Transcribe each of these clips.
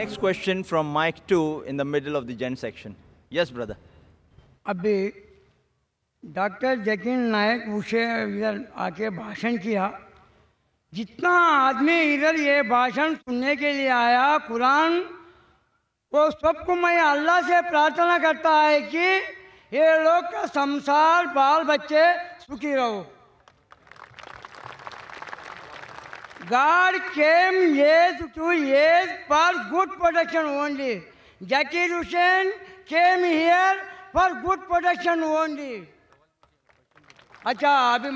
Next question from Mike 2 in the middle of the Gen section. Yes, brother. अभी doctor Zakir नायक उसे इधर आके भाषण किया। जितना आदमी इधर ये भाषण सुनने के लिए आया, कुरान वो सबको मैं अल्लाह से प्रार्थना करता है कि ये लोग का संसार बाल बच्चे सुखी रहो। God came years to years for good protection only. Zakir Hussain came here for good protection only. अच्छा, अभी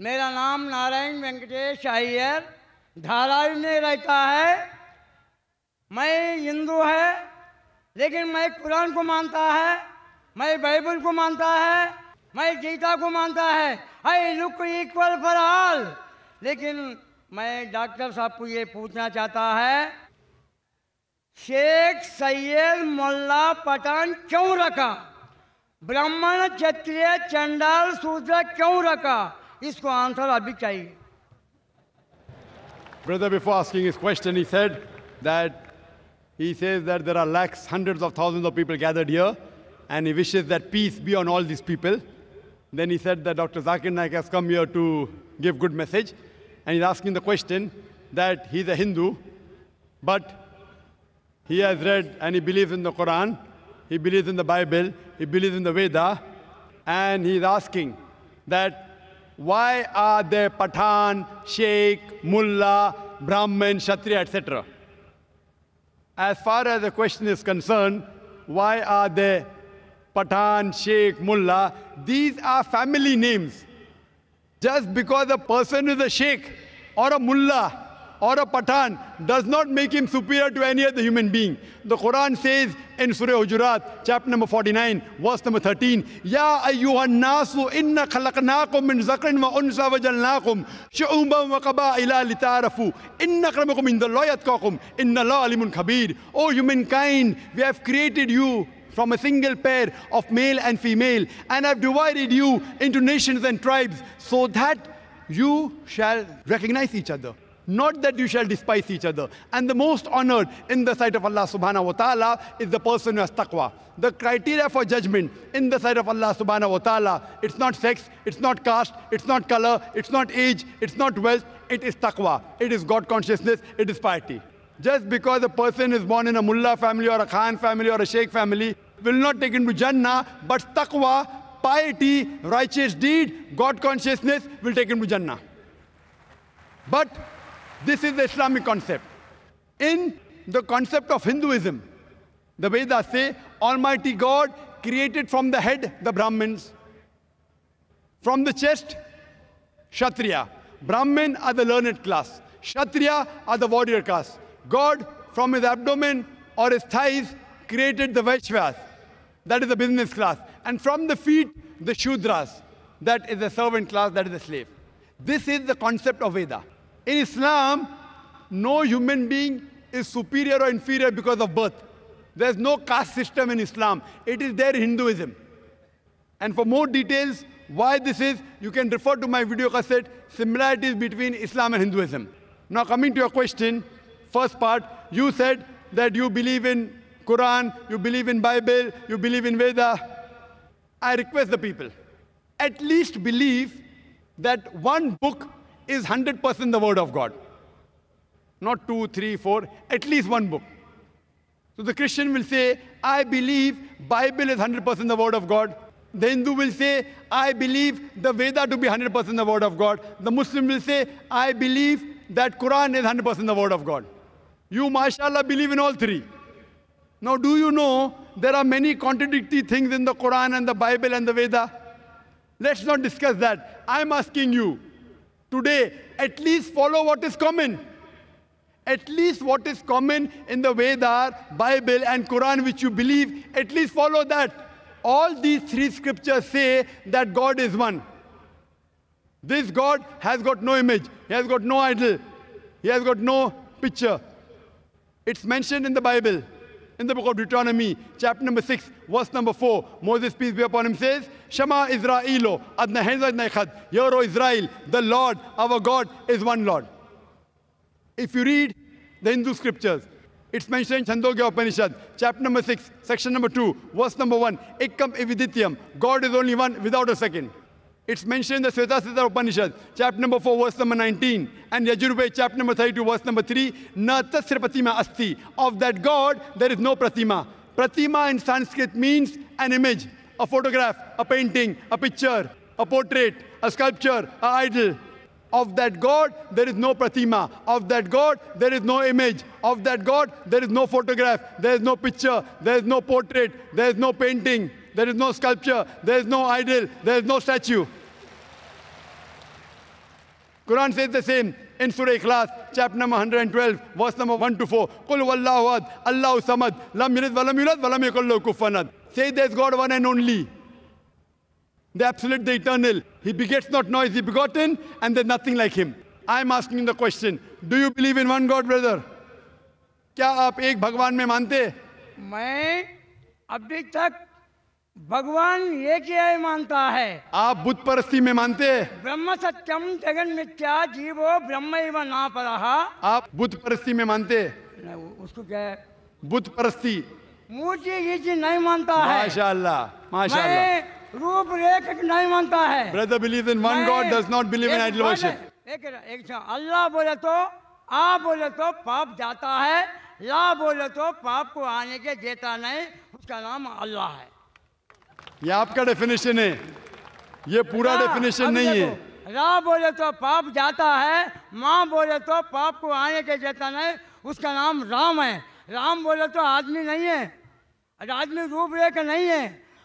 मेरा नाम नारायण वेंकटेश अय्यर, धारावी में रहता है। मैं हिंदू है, लेकिन मैं कुरान को मानता है, मैं बाइबल को मानता है, मैं गीता को मानता है। I look equal for all. लेकिन मैं डॉक्टर साहब को ये पूछना चाहता है, शेख सैयद मोल्ला पठान क्यों रखा? ब्राह्मण क्षत्रिय चंडाल शूद्र क्यों रखा? इसको आंसर अभी चाहिए। Brother, before asking his question, he says that there are lakhs, hundreds of thousands of people gathered here, and he wishes that peace be on all these people. Then he said that Dr. Zakir Naik has come here to give good message, and he's asking the question that he's a Hindu, but he has read and he believes in the Quran, he believes in the Bible, he believes in the Veda, and he's asking that why are there Pathan, Sheikh, Mullah, Brahmin, Kshatriya, etc.? As far as the question is concerned, why are there Pathan, Sheikh, Mullah? These are family names. Just because a person is a Sheikh or a Mullah or a Pathan does not make him superior to any other human being. The Quran says in Surah Hujurat, chapter number 49, verse number 13, Ya ayyuhan nasu inna khalaqnakum min zakrin wa unsa wa jalnakum shu'uban wa qaba'ila lita'arafu inna akramakum indallahi atqakum inna Allaha alimun khabir. O humankind, we have created you from a single pair of male and female, and have divided you into nations and tribes so that you shall recognize each other, not that you shall despise each other. And the most honored in the sight of Allah subhanahu wa ta'ala is the person who has taqwa. The criteria for judgment in the sight of Allah subhanahu wa ta'ala, it's not sex, it's not caste, it's not color, it's not age, it's not wealth, it is taqwa. It is God consciousness, it is piety. Just because a person is born in a mullah family or a khan family or a sheikh family will not take him to Jannah, but taqwa, piety, righteous deed, God consciousness will take him to Jannah. But this is the Islamic concept. In the concept of Hinduism, the Vedas say Almighty God created from the head the Brahmins, from the chest Kshatriya. Brahmin are the learned class, Kshatriya are the warrior class. God from his abdomen or his thighs created the Vaishyas, that is the business class, and from the feet the Shudras, that is the servant class, that is the slave. This is the concept of Veda. In Islam, no human being is superior or inferior because of birth. There is no caste system in Islam. It is there in Hinduism. And for more details why this is, you can refer to my video cassette, Similarities between Islam and Hinduism. Now coming to your question, first part, you said that you believe in Quran, you believe in Bible, you believe in Veda. I request the people, at least believe that one book is 100% the word of God. Not 2, 3, 4, at least one book. So the Christian will say, I believe Bible is 100% the word of God. The Hindu will say, I believe the Veda to be 100% the word of God. The Muslim will say, I believe that Quran is 100% the word of God. You, mashallah, believe in all three. Now, do you know there are many contradictory things in the Quran and the Bible and the Veda? Let's not discuss that. I'm asking you, today, at least follow what is common. At least what is common in the Veda, Bible and Quran which you believe, at least follow that. All these three scriptures say that God is one. This God has got no image. He has got no idol. He has got no picture. It's mentioned in the Bible. In the book of Deuteronomy, chapter number 6, verse number 4, Moses, peace be upon him, says, Shema Israelo, Adna Henza Nechad, Hear, O Israel, the Lord, our God, is one Lord. If you read the Hindu scriptures, It's mentioned in Chandogya Upanishad, chapter number 6, section number 2, verse number 1. Ekam evidityam. God is only one without a second. It's mentioned in the Svetasita Upanishad, chapter number 4, verse number 19. And Yajurveda, chapter number 32, verse number 3. Na tasya pratima asti. Of that God, there is no pratima. Pratima in Sanskrit means an image, a photograph, a painting, a picture, a portrait, a sculpture, an idol. Of that God, there is no pratima. Of that God, there is no image. Of that God, there is no photograph. There is no picture. There is no portrait. There is no painting. There is no sculpture. There is no idol. There is no statue. Quran says the same in Surah Ikhlas, chapter number 112, verse number 1 to 4. Qul wallahu ahad, Allahu samad, lam yalid walam yulad walam yakul lahu kufuwan ahad. Say there is God one and only. The absolute, the eternal. He begets not, nor is he begotten, and there's nothing like him. I'm asking the question, do you believe in one God, brother? क्या आप एक भगवान में मानते? मैं अभी तक भगवान एक ही मानता है। आप बुद्ध परस्ती में मानते हैं? ब्रह्म सत्यम जगन मिथ्या जीवो ब्रह्मैव न परः। आप बुद्ध परस्ती में मानते हैं? उसको क्या है? बुद्ध परस्ती। मूर्ति ये चीज नहीं मानता है। माशाअल्लाह, माशाअल्लाह। मैं रूप रेख नहीं मानता है। Brother believes in one God, does not believe in idol worship. एक अल्लाह बोले तो आ बोले तो पाप जाता है, ला बोले तो पाप को आने के देता नहीं, उसका नाम अल्लाह है। ये आपका डेफिनेशन है, ये पूरा डेफिनेशन नहीं है। रा बोले तो पाप जाता है, माँ बोले तो पाप को आने के देता नहीं, उसका नाम राम है। राम बोले तो आदमी नहीं है, आदमी रूपरेख नहीं है,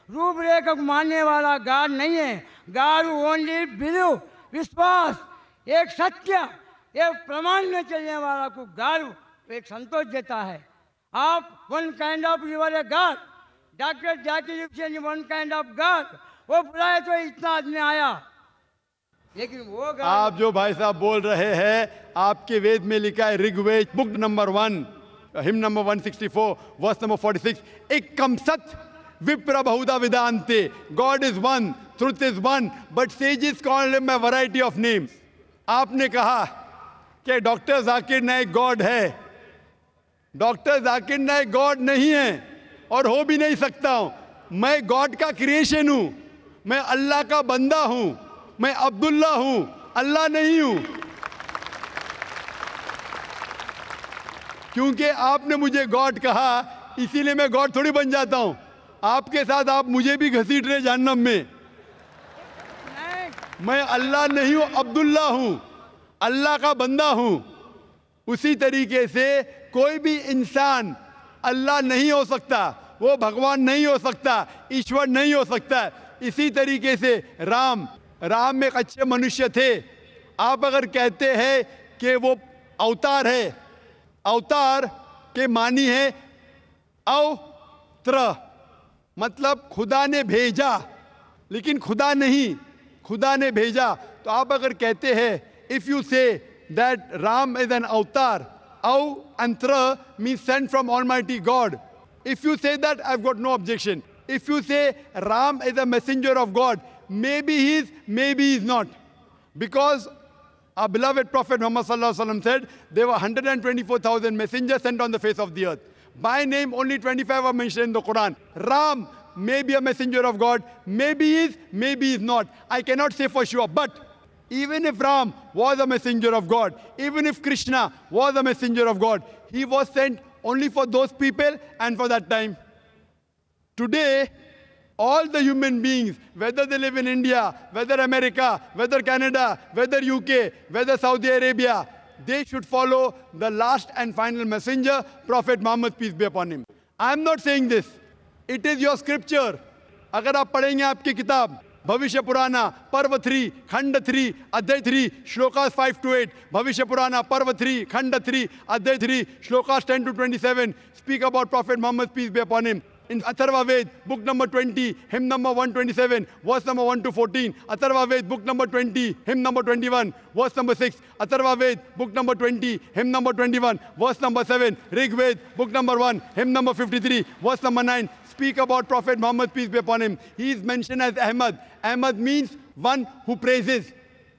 रूपरेख को मानने वाला गॉड नहीं है। गॉड ओनली बिलीव, विश्वास, एक सत्य, एक प्रमाण में चलने वाला को गॉड एक संतोष देता है। आप one kind of your a god, doctor Zakir Hussain one kind of god, वो बुलाए तो इतना आदमी आया, लेकिन वो गॉड। आप जो भाई साहब बोल रहे हैं, आपके वेद में लिखा है, Rigveda book number 1, hymn number 164, verse number 46, एकम सत विप्र बहुधा वेदांते, God is one, truth is one, but sages call him a variety of names. आपने कहा कि डॉक्टर जाकिर नाइक गॉड है। डॉक्टर जाकिर नाइक गॉड नहीं है और हो भी नहीं सकता हूं। मैं गॉड का क्रिएशन हूं, मैं अल्लाह का बंदा हूं, मैं अब्दुल्ला हूं, अल्लाह नहीं हूं। क्योंकि आपने मुझे गॉड कहा, इसीलिए मैं गॉड थोड़ी बन जाता हूं। आपके साथ आप मुझे भी घसीट रहे जहन्नम में। मैं अल्लाह नहीं हूं, अब्दुल्ला हूं, अल्लाह का बंदा हूं। उसी तरीके से कोई भी इंसान अल्लाह नहीं हो सकता, वो भगवान नहीं हो सकता, ईश्वर नहीं हो सकता। इसी तरीके से राम एक अच्छे मनुष्य थे। आप अगर कहते हैं कि वो अवतार है, अवतार के मानी है अवत्र, मतलब खुदा ने भेजा, लेकिन खुदा नहीं, खुदा ने भेजा। तो आप अगर कहते हैं, if you say that Ram is an avatar, अंत्र means sent from almighty God, if you say that I have got no objection. If you say Ram is a messenger of God, maybe he is, maybe he is not, because our beloved Prophet Muhammad sallallahu alaihi wasallam said there were 124,000 messengers sent on the face of the earth. By name only 25 are mentioned in the Quran. Ram may be a messenger of God, maybe he is, maybe he is not. I cannot say for sure, but even if Ram was a messenger of God, even if Krishna was a messenger of God, he was sent only for those people and for that time. Today, all the human beings, whether they live in India, whether America, whether Canada, whether UK, whether Saudi Arabia, they should follow the last and final messenger, Prophet Muhammad, peace be upon him. I am not saying this. It is your scripture. अगर आप पढ़ेंगे आपकी किताब भविष्य पुराना पर्व 3 खंड 3 अध्याय 3 श्लोकास 5 to 8, भविष्य पुराना पर्व 3 खंड 3 अध्याय 3 shlokas 10 to 27 speak about Prophet Muhammad, peace be upon him. In Atharva Ved, book number 20, hymn number 127, verse number 1 to 14. Atharva Ved, book number 20, hymn number 21, verse number 6. Atharva Ved, book number 20, hymn number 21, verse number 7. Rig Ved, book number 1, hymn number 53, verse number 9. Speak about Prophet Muhammad, peace be upon him. He is mentioned as Ahmad. Ahmad means one who praises.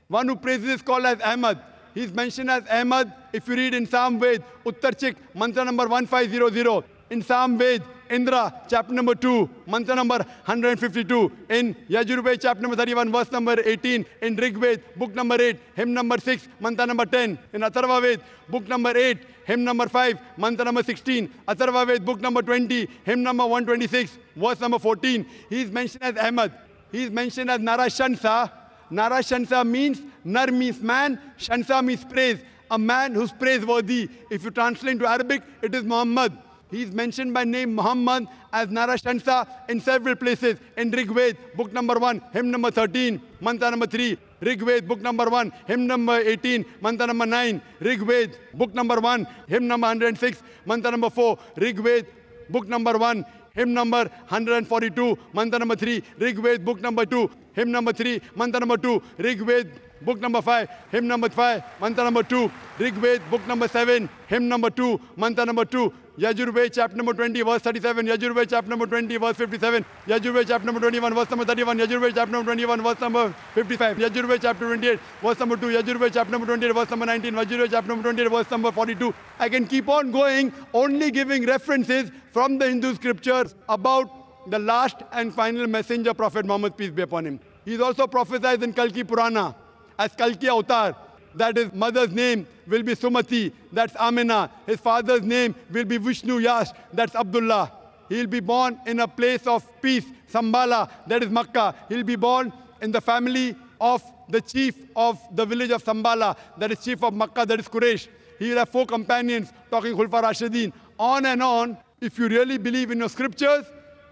One who praises is called as Ahmad. He's mentioned as Ahmad. If you read in Sam Ved, Uttarchik, mantra number 1500. In Sam Ved, Indra, chapter number 2, mantra number 152. In Yajurved, chapter number 31, verse number 18. In Rig Ved, book number 8, hymn number 6, mantra number 10. In Atharva Ved, book number 8, hymn number 5, mantra number 16. Atharva Ved, book number 20, hymn number 126, verse number 14. He is mentioned as Ahmad. He is mentioned as Narashansa. Narashansa means, Nar means man, Shansa means praise. A man who's praiseworthy. If you translate into Arabic, it is Muhammad. He is mentioned by name Muhammad as Narashansa in several places. In Rig Ved, book number 1, hymn number 13, mantra number 3. Rig Ved, book number 1, hymn number 18, mantra number 9. Rig Ved, book number 1, hymn number 106, mantra number 4. Rig Ved, book number 1, hymn number 142, mantra number 3. Rig Ved, book number 2, hymn number 3, mantra number 2. Rig Ved, book number 5, hymn number 5, mantra number 2. Rig Ved, book number 7, hymn number 2, mantra number 2. Yajurved, chapter number 20, verse 37. Yajurved, chapter number 20, verse 57. Yajurved, chapter number 21, verse number 31. Yajurved, chapter number 21, verse number 55. Yajurved, chapter 28, verse number 2. Yajurved, chapter number 28, verse number 19. Yajurved, chapter number 28, verse number 42. I can keep on going, only giving references from the Hindu scriptures about the last and final messenger, Prophet Muhammad, peace be upon him. He is also prophesied in Kalki Purana as Kalki Avatar. That his mother's name will be Sumati, that's Amina. His father's name will be Vishnu Yash, that's Abdullah. He'll be born in a place of peace, Sambala, that is Makkah. He'll be born in the family of the chief of the village of Sambala, that is chief of Makkah, that is Quraysh. He'll have 4 companions, talking Khulfa Rashidin. On and on. If you really believe in your scriptures,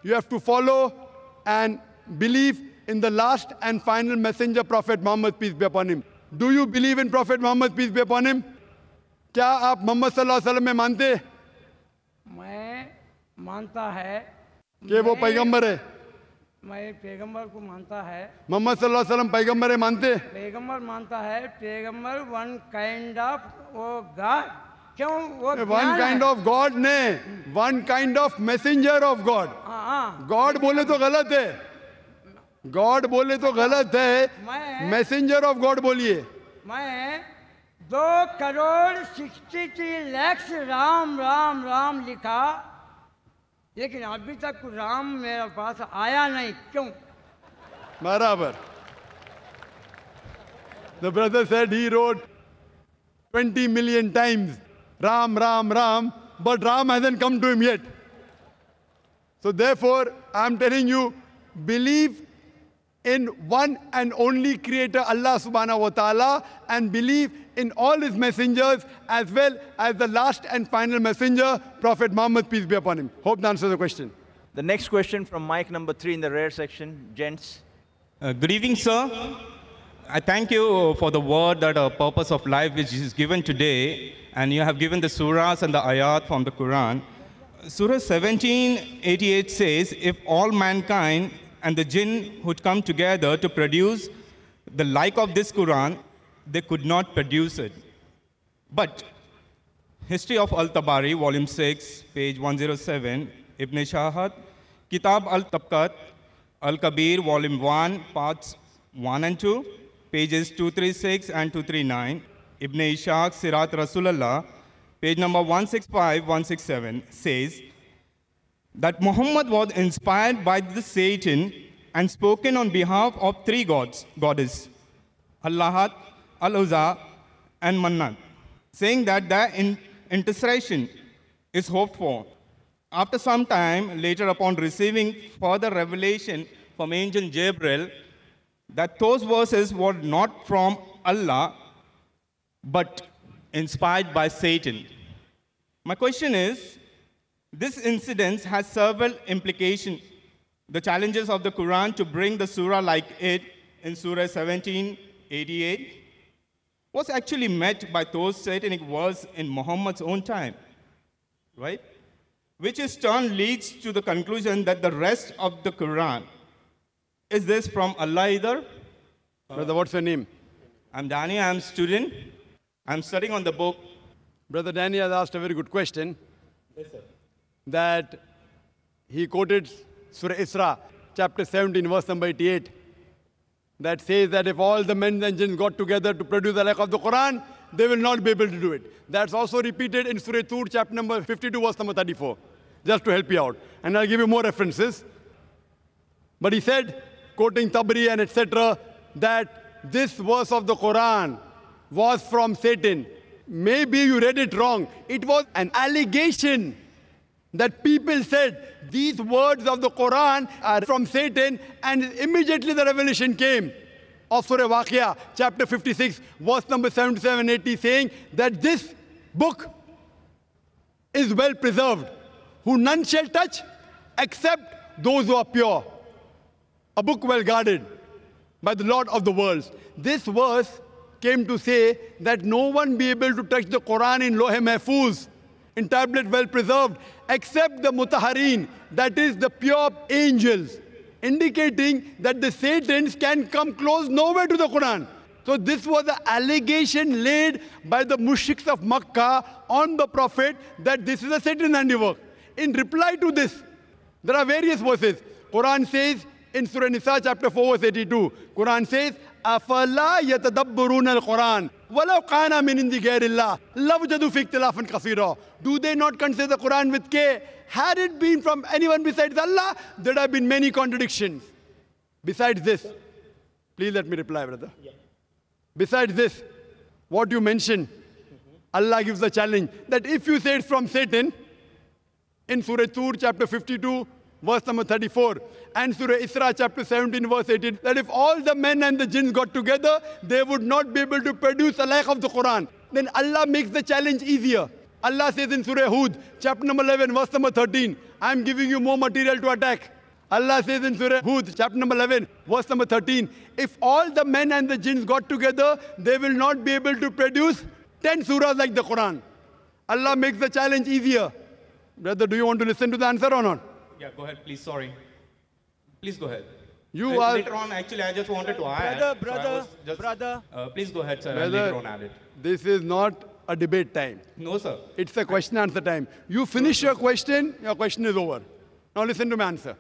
you have to follow and believe in the last and final messenger, Prophet Muhammad, peace be upon him. Do you believe in Prophet Muhammad, peace be upon him? क्या आप मोहम्मद सल्लल्लाहु अलैहि वसल्लम में मानते हैं मैं मानता है कि वो पैगंबर है? मैं पैगंबर को मानता है। मोहम्मद सल्लल्लाहु अलैहि वसल्लम पैगंबर है, मानते हैं? पैगंबर मानता है। पैगंबर वन काइंड ऑफ वो गॉड, क्यों वो वन काइंड ऑफ गॉड ने, one kind of messenger of God. God बोले तो गलत है, गॉड बोले तो गलत है, मैसेंजर ऑफ गॉड बोलिए। मैं 2,63 लाख राम राम राम लिखा, लेकिन अभी तक राम मेरे पास आया नहीं, क्यों? बराबर। The brother said he wrote 20 million times Ram, Ram, Ram, but Ram hasn't come to him yet. So therefore, I'm telling you, believe in one and only creator, Allah subhanahu wa ta'ala, and believe in all his messengers as well as the last and final messenger, Prophet Muhammad, peace be upon him. Hope that answers the question. The next question from mic number 3 in the rear section, gents. Good evening, sir. I thank you for the word that a purpose of life which is given today, and you have given the surahs and the ayat from the Quran. Surah 1788 says, if all mankind and the jinn would come together to produce the like of this Quran, they could not produce it. But History of Al-Tabari, volume 6, page 107, Ibn Shahat, Kitab Al-Tabqat, Al-Kabir, volume 1, parts 1 and 2, pages 236 and 239, Ibn Ishaq, Sirat Rasulullah, page number 165, 167, says that Muhammad was inspired by the Satan and spoken on behalf of 3 goddesses, Allahat, Al-Uzza, and Mannat, saying that their intercession is hoped for. After some time, later upon receiving further revelation from angel Gabriel, that those verses were not from Allah, but inspired by Satan. My question is, this incident has several implications. The challenges of the Quran to bring the surah like it in Surah 1788 was actually met by those satanic verses in Muhammad's own time, right? Which in turn leads to the conclusion that the rest of the Quran, is this from Allah either? Brother, what's your name? I'm Danny, I'm a student. I'm studying on the book. Brother Danny has asked a very good question. Yes, sir. That he quoted Surah Isra, chapter 17, verse number 88, that says that if all the men and jinns got together to produce the like of the Quran, they will not be able to do it. That's also repeated in Surah Tur, chapter number 52, verse number 34, just to help you out. And I'll give you more references. But he said, quoting Tabari and etc., that this verse of the Quran was from Satan. Maybe you read it wrong. It was an allegation that people said these words of the Quran are from Satan, and immediately the revelation came of Surah Waqia, chapter 56, verse number 77-80, saying that this book is well preserved, who none shall touch except those who are pure. A book well guarded by the Lord of the worlds. This verse came to say that no one be able to touch the Quran in Lohe Mahfuz, in tablet well preserved, except the Mutaharin, that is the pure angels, indicating that the Satans can come close nowhere to the Quran. So this was an allegation laid by the mushriks of Makkah on the Prophet that this is a Satan handiwork. In reply to this, there are various verses. Quran says in Surah Nisa chapter 4 verse 82, Quran says, أَفَلَا يَتَدَبَّرُونَ الْقُرْآنَ وَلَوْ قَانَ مِنْ عِنْدِ غَيْرِ اللَّهِ لَوْجَدُوا فِي اخْتِلَافًا كَثِيرًا. Do they not consider the Quran with care? Had it been from anyone besides Allah, there would have been many contradictions. Besides this, please let me reply, brother. Yeah. Besides this, what you mentioned, Allah gives the challenge that if you say it's from Satan, in Surah Tur, chapter 52, verse number 34, and Surah Isra, chapter 17, verse 18, that if all the men and the jinns got together, they would not be able to produce a like of the Quran. Then Allah makes the challenge easier. Allah says in Surah Hud, chapter number 11, verse number 13, I am giving you more material to attack. Allah says in Surah Hud, chapter number 11, verse number 13, if all the men and the jinns got together, they will not be able to produce 10 surahs like the Quran. Allah makes the challenge easier. Brother, do you want to listen to the answer or not? Yeah, go ahead, please. Sorry. Please go ahead. You are... Later on, actually, I just wanted to add. Brother. Please go ahead, sir. Brother, and later on add it. This is not a debate time. No, sir. It's a question answer time. You finish your question is over. Now listen to my answer.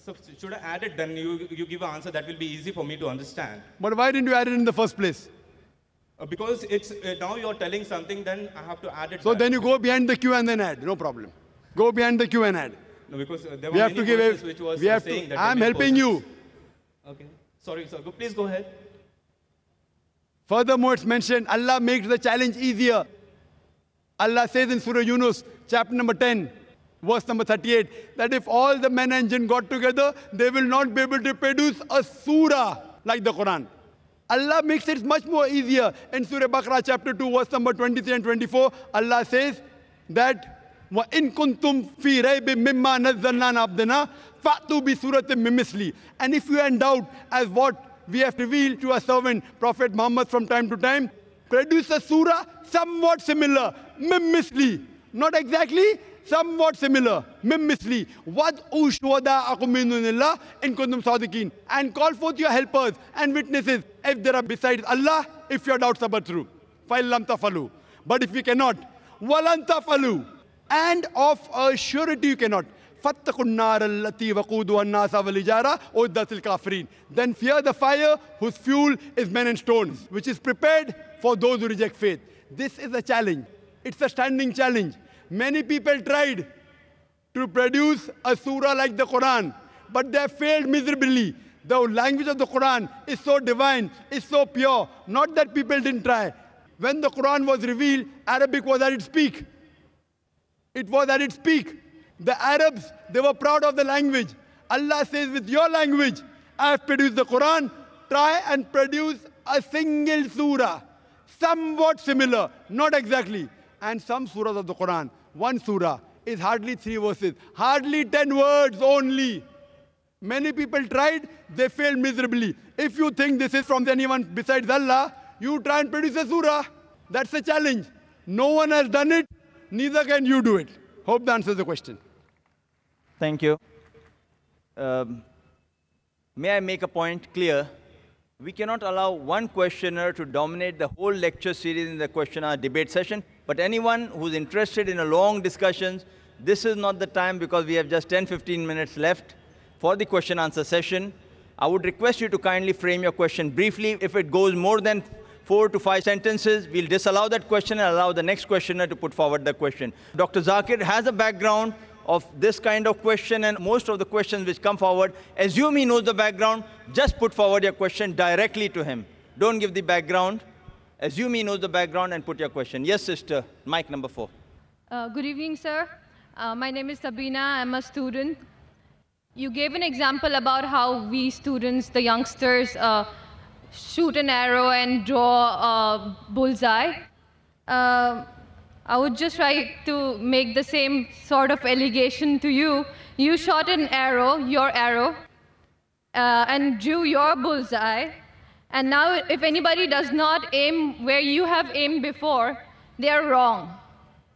So should I add it? Then you give an answer that will be easy for me to understand. But why didn't you add it in the first place? Because it's now you're telling something, then I have to add it. So back. then you go behind the queue and then add. No problem. Go behind the queue and add. No, because there We were have to many give verses a, which was we have saying to, that. I'm many helping persons- you. Okay. Sorry, sir. Please go ahead. Furthermore, it's mentioned, Allah makes the challenge easier. Allah says in Surah Yunus, chapter number 10, verse number 38, that if all the men and jinn got together, they will not be able to produce a surah like the Quran. Allah makes it much more easier. In Surah Baqarah, chapter 2, verse number 23 and 24, Allah says that وَإِن كُنْتُمْ فِي رَيْبٍ مِّمَّا نَزَّلْنَا عَبْدِنَا فَأْتُوا بِسُورَةٍ مِّن مِّثْلِهِ. And if you are in doubt as what we have revealed to our servant, Prophet Muhammad, from time to time, produce a surah somewhat similar, مِّن مِّثْلِهِ. Not exactly, somewhat similar, مِّن مِّثْلِهِ. وَادْعُوا شُهَدَاءَكُم مِّن دُونِ اللَّهِ إِن كُنتُمْ صَادِقِينَ. And call forth your helpers and witnesses if there are besides Allah, if your doubts are but true. فَإِن لَمْ تَفْعَلُوا. But if you cannot, وَلَن تَفْعَلُوا. And of a surety you cannot. فَاتَّقُوا النَّارَ الَّتِي وَقُودُهَا النَّاسَ وَالْحِجَارَةُ أُعِدَّتْ لِلْكَافِرِينَ. Then fear the fire whose fuel is men and stones, which is prepared for those who reject faith. This is a challenge. It's a standing challenge. Many people tried to produce a surah like the Quran, but they have failed miserably. The language of the Quran is so divine, is so pure. Not that people didn't try. When the Quran was revealed, Arabic was at its peak. It was at its peak. The Arabs, they were proud of the language. Allah says, with your language, I have produced the Quran. Try and produce a single surah, somewhat similar, not exactly. And some surahs of the Quran, one surah is hardly 3 verses, hardly 10 words only. Many people tried, they failed miserably. If you think this is from anyone besides Allah, you try and produce a surah. That's a challenge. No one has done it. Neither can you do it. Hope that answers the question. Thank you. May I make a point clear? We cannot allow one questioner to dominate the whole lecture series in the question-hour debate session. But anyone who's interested in a long discussion, this is not the time because we have just 10-15 minutes left for the question-answer session. I would request you to kindly frame your question briefly. If it goes more than 4 to 5 sentences. We'll disallow that question and allow the next questioner to put forward the question. Dr. Zakir has a background of this kind of question, and most of the questions which come forward, assume he knows the background, just put forward your question directly to him. Don't give the background. Assume he knows the background and put your question. Yes, sister, mic number 4. Good evening, sir. My name is Sabina. I'm a student. You gave an example about how we students, the youngsters, shoot an arrow and draw a bullseye. I would just like to make the same sort of allegation to you. You shot an arrow, your arrow, and drew your bullseye. And now if anybody does not aim where you have aimed before, they are wrong.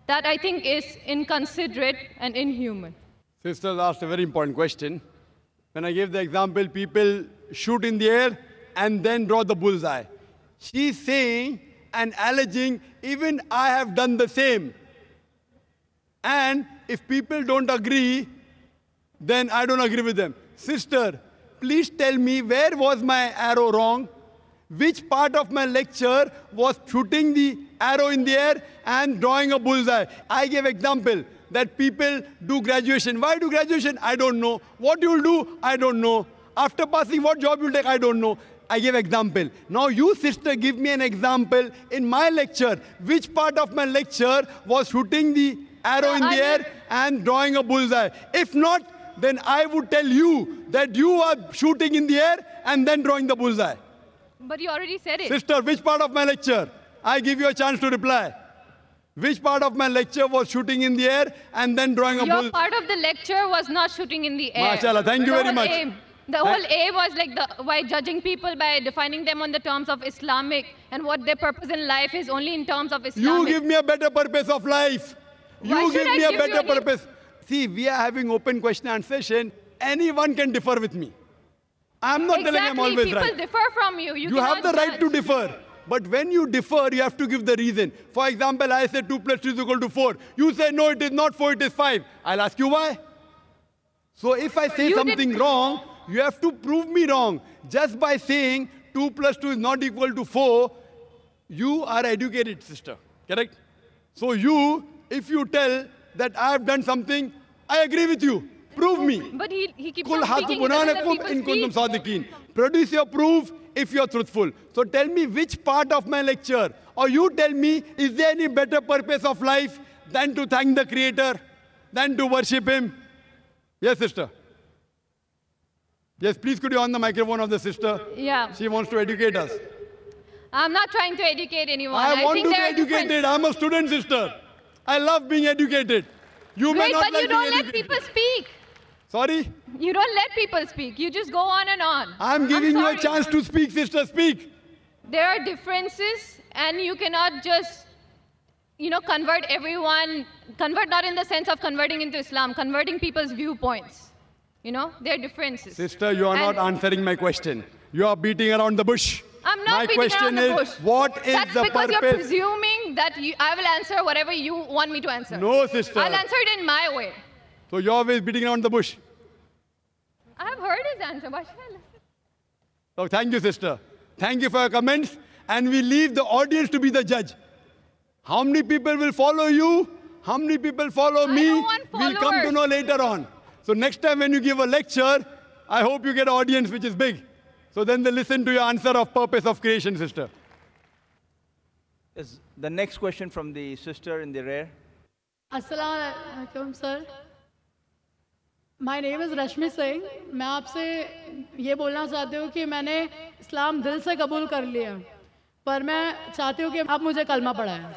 That, I think, is inconsiderate and inhuman. Sister asked a very important question. When I gave the example, people shoot in the air and then draw the bullseye. She's saying and alleging, even I have done the same. And if people don't agree, then I don't agree with them. Sister, please tell me, where was my arrow wrong? Which part of my lecture was shooting the arrow in the air and drawing a bullseye? I gave example that people do graduation. Why do graduation? I don't know. What you'll do? I don't know. After passing, what job you'll take? I don't know. I gave example. Now you, sister, give me an example in my lecture. Which part of my lecture was shooting the arrow in the air and drawing a bullseye? If not, then I would tell you that you are shooting in the air and then drawing the bullseye. But you already said it. Sister, which part of my lecture? I give you a chance to reply. Which part of my lecture was shooting in the air and then drawing a bullseye? Your part of the lecture was not shooting in the air. MashaAllah, thank you very much. The whole aim was like by judging people by defining them on the terms of Islamic and what their purpose in life is only in terms of Islamic. You give me a better purpose of life. You give me a better purpose. See, we are having open question and session. Anyone can differ with me. I'm not telling I'm always people right. People differ from you. You have the right to differ. But when you differ, you have to give the reason. For example, I say 2 plus 2 is equal to 4. You say, no, it is not 4, it is 5. I'll ask you why. So if I say something wrong, you have to prove me wrong. Just by saying 2 plus 2 is not equal to 4, you are educated, sister. Correct? So you, if you tell that I have done something, I agree with you. Prove me. But he keeps on speaking. Produce your proof if you're truthful. So tell me which part of my lecture, or you tell me, is there any better purpose of life than to thank the Creator, than to worship Him? Yes, sister. Yes, please could you on the microphone of the sister? Yeah. She wants to educate us. I'm not trying to educate anyone. I want to be educated. I'm a student, sister. I love being educated. You may not like being educated. But you don't let people speak. Sorry? You don't let people speak. You just go on and on. I'm giving you a chance to speak, sister. Speak. There are differences, and you cannot just, convert everyone. Convert not in the sense of converting into Islam, converting people's viewpoints. There are differences. Sister, you are not answering my question. You are beating around the bush. I'm not beating around the bush. What is the purpose? That's because you're presuming that I will answer whatever you want me to answer. No, sister. I'll answer it in my way. So you're always beating around the bush. I have heard his answer. Why should I listen? So thank you, sister. Thank you for your comments. And we leave the audience to be the judge. How many people will follow you? How many people follow me? We'll come to know later on. So next time when you give a lecture, I hope you get an audience which is big. So then they listen to your answer of purpose of creation, sister. Yes, the next question from the sister in the rear. Assalamu alaikum, sir. My name is Rashmi Singh. मैं आपसे ये बोलना चाहती हूँ कि मैंने इस्लाम दिल से कबूल कर लिया, पर मैं चाहती हूँ कि आप मुझे कलमा पढ़ाएं.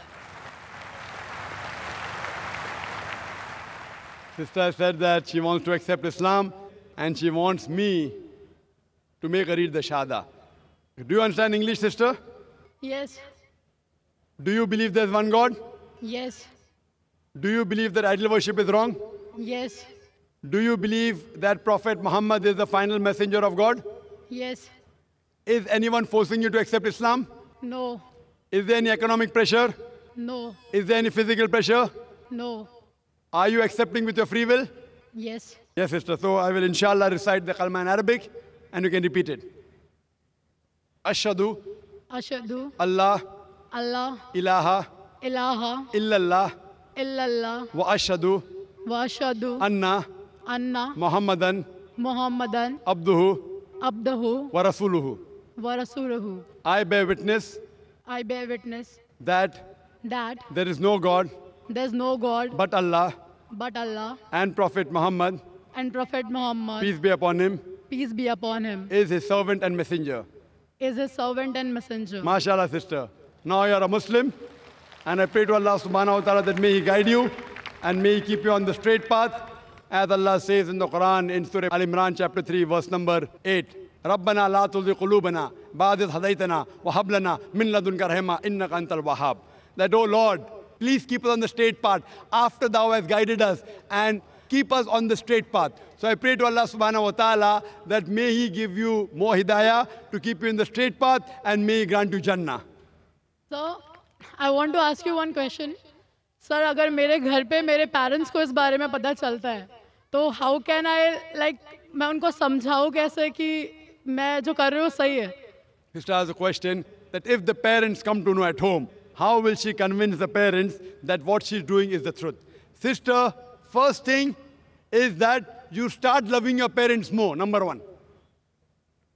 Sister said that she wants to accept Islam and she wants me to make her read the Shahada. Do you understand English, sister? Yes. Do you believe there's one God? Yes. Do you believe that idol worship is wrong? Yes. Do you believe that Prophet Muhammad is the final messenger of God? Yes. Is anyone forcing you to accept Islam? No. Is there any economic pressure? No. Is there any physical pressure? No. Are you accepting with your free will? Yes. Yes, sister. So I will inshallah recite the kalma in Arabic and you can repeat it. Ashhadu Ashadu Allah Allah ilaha ilaha illallah illallah wa ashhadu wa ashadu anna anna Muhammadan Muhammadan abduhu abdahu wa rasuluhu. wa rasuluhu. I bear witness I bear witness that that there is no God there's no God but Allah but Allah, and Prophet Muhammad, and Prophet Muhammad, peace be upon him, peace be upon him, is his servant and messenger. is his servant and messenger. MashaAllah, sister. Now you are a Muslim, and I pray to Allah subhanahu wa ta'ala that may He guide you and may He keep you on the straight path. As Allah says in the Quran in Surah Al-Imran chapter 3 verse number 8. رَبَّنَا لَا تُزِغْ قُلُوبَنَا بَعْدَ إِذْ هَدَيْتَنَا وَهَبْ لَنَا مِن لَدُنْكَ رَحْمَةً إِنَّكَ أَنْتَ الْوَهَّابُ. That, oh Lord, please keep us on the straight path after Thou hast guided us and keep us on the straight path. So I pray to Allah subhanahu wa ta'ala that may He give you more hidayah to keep you in the straight path and may He grant you Jannah. So, I want to ask you one question. Sir, अगर मेरे घर पे मेरे parents को इस बारे में पता चलता है, तो how can I मैं उनको समझाऊँ कैसे कि मैं जो कर रही हूँ सही है? Sister has a question that if the parents come to know at home, how will she convince the parents that what she's doing is the truth? Sister, first thing is that you start loving your parents more, number one.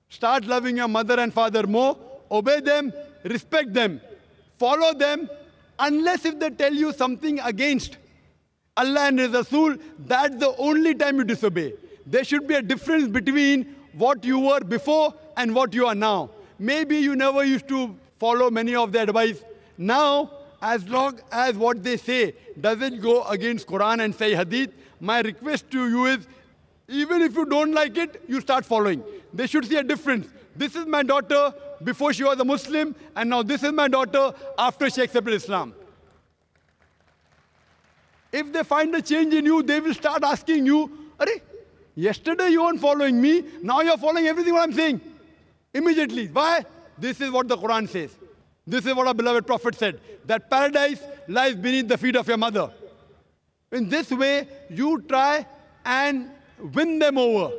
Start loving your mother and father more, obey them, respect them, follow them, unless if they tell you something against Allah and His Rasul, that's the only time you disobey. There should be a difference between what you were before and what you are now. Maybe you never used to follow many of their advice. Now, as long as what they say doesn't go against Quran and say Hadith, my request to you is, even if you don't like it, you start following. They should see a difference. This is my daughter before she was a Muslim, and now this is my daughter after she accepted Islam. If they find a change in you, they will start asking you, Arey, yesterday you weren't following me, now you're following everything what I'm saying. Immediately. Why? This is what the Quran says. This is what our beloved Prophet said, that paradise lies beneath the feet of your mother. In this way, you try and win them over.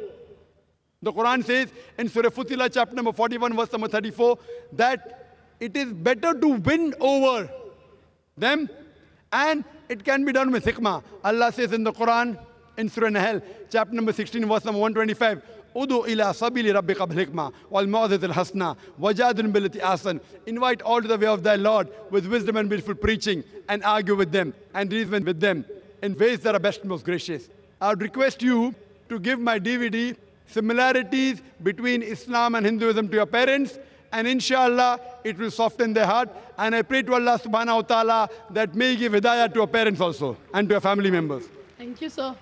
The Quran says in Surah Fussilat chapter number 41 verse number 34 that it is better to win over them, and it can be done with hikmah. Allah says in the Quran in Surah Nahl chapter number 16 verse number 125, Udu ila sabili rabbika bil hikmah wal mau'izatil hasana wajadil billati ahsan. Invite all to the way of thy Lord with wisdom and beautiful preaching, and argue with them and reason with them in ways that are best and most gracious. I would request you to give my DVD Similarities Between Islam and Hinduism to your parents, and inshallah it will soften their heart. And I pray to Allah subhanahu wa ta'ala that may He give hidayah to your parents also and to your family members. Thank you, sir.